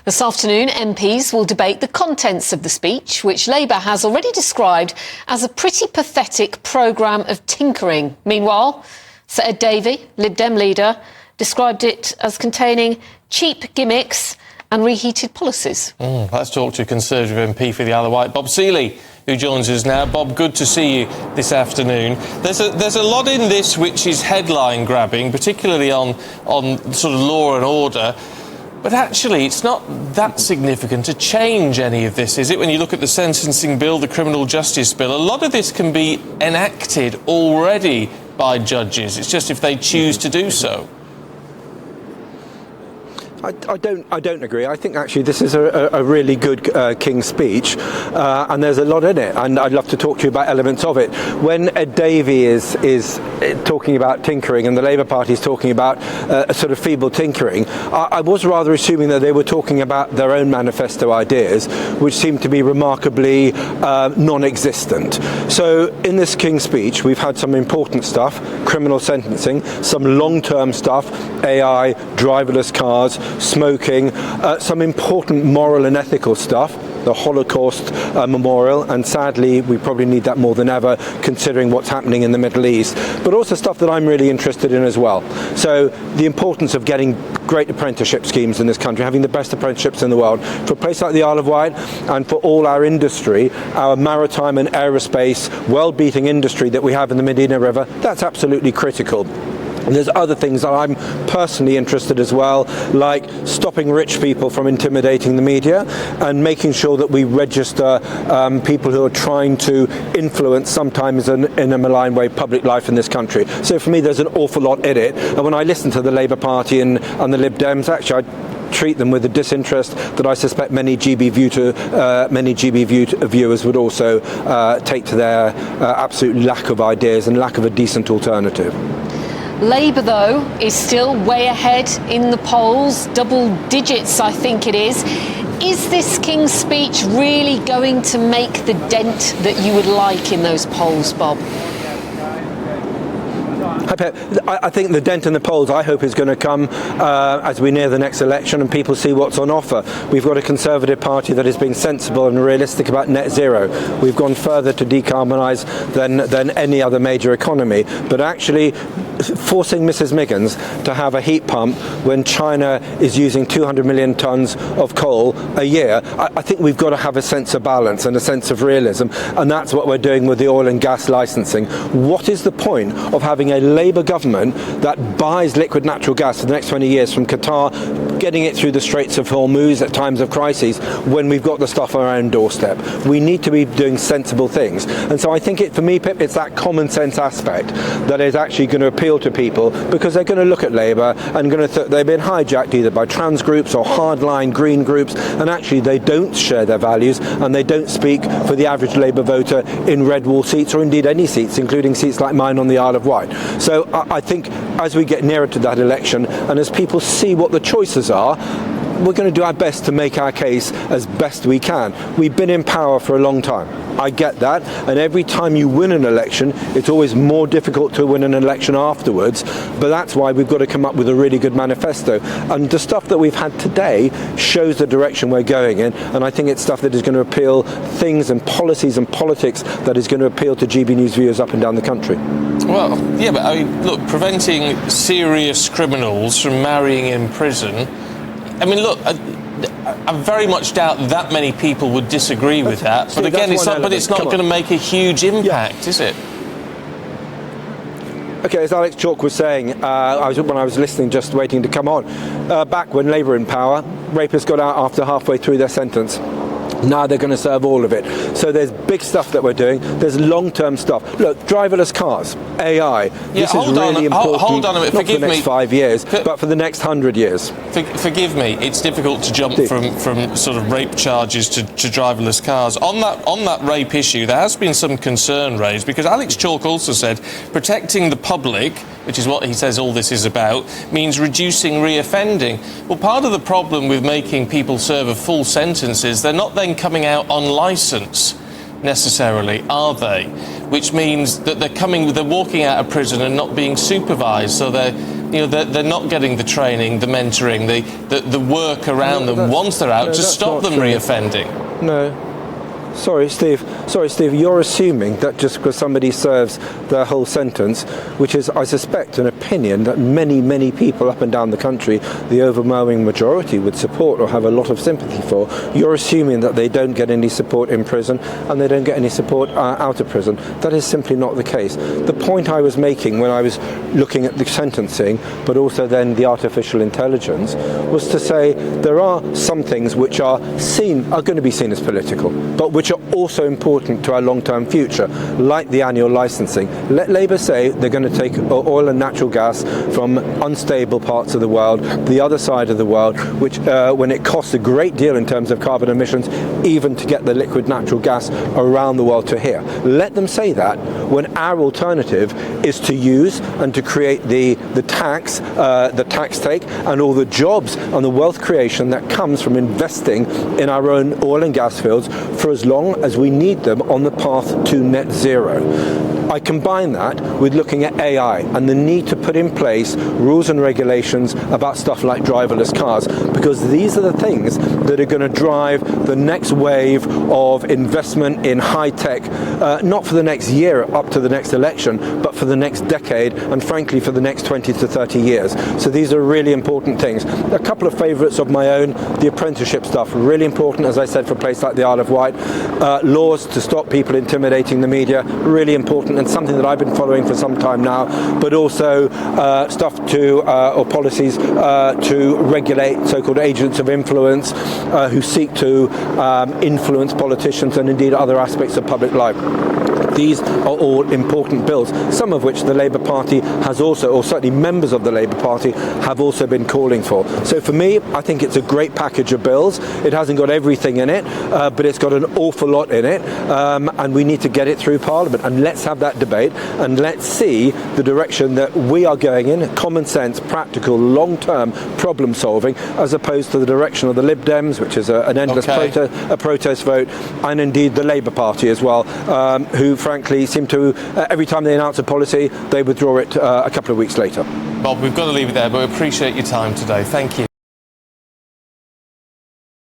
This afternoon, MPs will debate the contents of the speech, which Labour has already described as a pretty pathetic programme of tinkering. Meanwhile, Sir Ed Davey, Lib Dem leader, described it as containing cheap gimmicks and reheated policies. Let's talk to Conservative MP for the Isle of Wight, Bob Seeley, who joins us now. Bob, good to see you this afternoon. There's a lot in this which is headline grabbing, particularly on sort of law and order. But actually, it's not that significant to change any of this, is it? When you look at the sentencing bill, the criminal justice bill, a lot of this can be enacted already by judges. It's just if they choose to do so. I don't agree. I think actually this is a really good King's speech, and there's a lot in it, and I'd love to talk to you about elements of it. When Ed Davey is talking about tinkering and the Labour Party is talking about a sort of feeble tinkering, I was rather assuming that they were talking about their own manifesto ideas, which seem to be remarkably non-existent. So in this King's speech, we've had some important stuff: criminal sentencing, some long-term stuff, AI, driverless cars, smoking, some important moral and ethical stuff, the Holocaust memorial, and sadly we probably need that more than ever considering what's happening in the Middle East, but also stuff that I'm really interested in as well. So the importance of getting great apprenticeship schemes in this country, having the best apprenticeships in the world, for a place like the Isle of Wight and for all our industry, our maritime and aerospace world-beating industry that we have in the Medina River, that's absolutely critical. And there's other things that I'm personally interested as well, like stopping rich people from intimidating the media and making sure that we register people who are trying to influence, sometimes in a malign way, public life in this country. So for me, there's an awful lot in it. And when I listen to the Labour Party and the Lib Dems, actually I treat them with the disinterest that I suspect many GB viewers would also take to their absolute lack of ideas and lack of a decent alternative. Labour, though, is still way ahead in the polls, double digits, I think it is. Is this King's speech really going to make the dent that you would like in those polls, Bob? I think the dent in the polls, I hope, is going to come as we near the next election and people see what's on offer. We've got a Conservative Party that is being sensible and realistic about net zero. We've gone further to decarbonise than any other major economy. But actually, forcing Mrs Miggins to have a heat pump when China is using 200 million tonnes of coal a year, I think we've got to have a sense of balance and a sense of realism. And that's what we're doing with the oil and gas licensing. What is the point of having a Labour government that buys liquid natural gas for the next 20 years from Qatar, getting it through the Straits of Hormuz at times of crises, when we've got the stuff on our own doorstep? We need to be doing sensible things. And so I think, for me, Pip, it's that common sense aspect that is actually going to appeal to people, because they're going to look at Labour and they've been hijacked either by trans groups or hardline green groups, and actually they don't share their values and they don't speak for the average Labour voter in red wall seats, or indeed any seats, including seats like mine on the Isle of Wight. So I think as we get nearer to that election and as people see what the choices are, we're going to do our best to make our case as best we can. We've been in power for a long time. I get that, and every time you win an election, it's always more difficult to win an election afterwards, but that's why we've got to come up with a really good manifesto. And the stuff that we've had today shows the direction we're going in, and I think it's stuff that is going to appeal, things and policies and politics that is going to appeal to GB News viewers up and down the country. Well, yeah, but I mean, look, preventing serious criminals from marrying in prison, I mean, look, I very much doubt that many people would disagree with that. But again, it's not going to make a huge impact, is it? Okay, as Alex Chalk was saying, when I was listening, just waiting to come on, back when Labour in power, rapists got out after halfway through their sentence. Now they're going to serve all of it. So there's big stuff that we're doing. There's long-term stuff. Look, driverless cars, AI. This is really important. Hold on a minute. Not for the next 5 years, but for the next 100 years. Forgive me. It's difficult to jump from sort of rape charges to driverless cars. On that rape issue, there has been some concern raised, because Alex Chalk also said protecting the public, which is what he says all this is about, means reducing reoffending. Well, part of the problem with making people serve a full sentence is they're not then coming out on licence necessarily, are they? Which means that they're walking out of prison and not being supervised, so they're they're not getting the training, the mentoring, the work around them once they're out to stop them reoffending. No. Sorry, Steve. You're assuming that just because somebody serves their whole sentence, which is, I suspect, an opinion that many, many people up and down the country, the overwhelming majority, would support or have a lot of sympathy for, you're assuming that they don't get any support in prison and they don't get any support out of prison. That is simply not the case. The point I was making when I was looking at the sentencing, but also then the artificial intelligence, was to say there are some things which are going to be seen as political, but which are also important to our long-term future, like the annual licensing. Let Labour say they're going to take oil and natural gas from unstable parts of the world, the other side of the world, which when it costs a great deal in terms of carbon emissions, even to get the liquid natural gas around the world to here. Let them say that when our alternative is to use and to create the tax take and all the jobs and the wealth creation that comes from investing in our own oil and gas fields for as long as we need them on the path to net zero. I combine that with looking at AI and the need to put in place rules and regulations about stuff like driverless cars, because these are the things that are going to drive the next wave of investment in high tech, not for the next year up to the next election, but for the next decade and frankly for the next 20 to 30 years. So these are really important things. A couple of favourites of my own: the apprenticeship stuff, really important, as I said, for a place like the Isle of Wight. Laws to stop people intimidating the media, really important, and something that I've been following for some time now, but also stuff or policies to regulate so-called agents of influence who seek to influence politicians and indeed other aspects of public life. These are all important bills, some of which the Labour Party has also, or certainly members of the Labour Party, have also been calling for. So for me, I think it's a great package of bills. It hasn't got everything in it, but it's got an awful lot in it, and we need to get it through Parliament. And let's have that debate, and let's see the direction that we are going in: common sense, practical, long-term problem solving, as opposed to the direction of the Lib Dems, which is an endless protest vote, and indeed the Labour Party as well, who frankly seem to, every time they announce a policy, they withdraw it a couple of weeks later. Bob, we've got to leave it there, but we appreciate your time today. Thank you.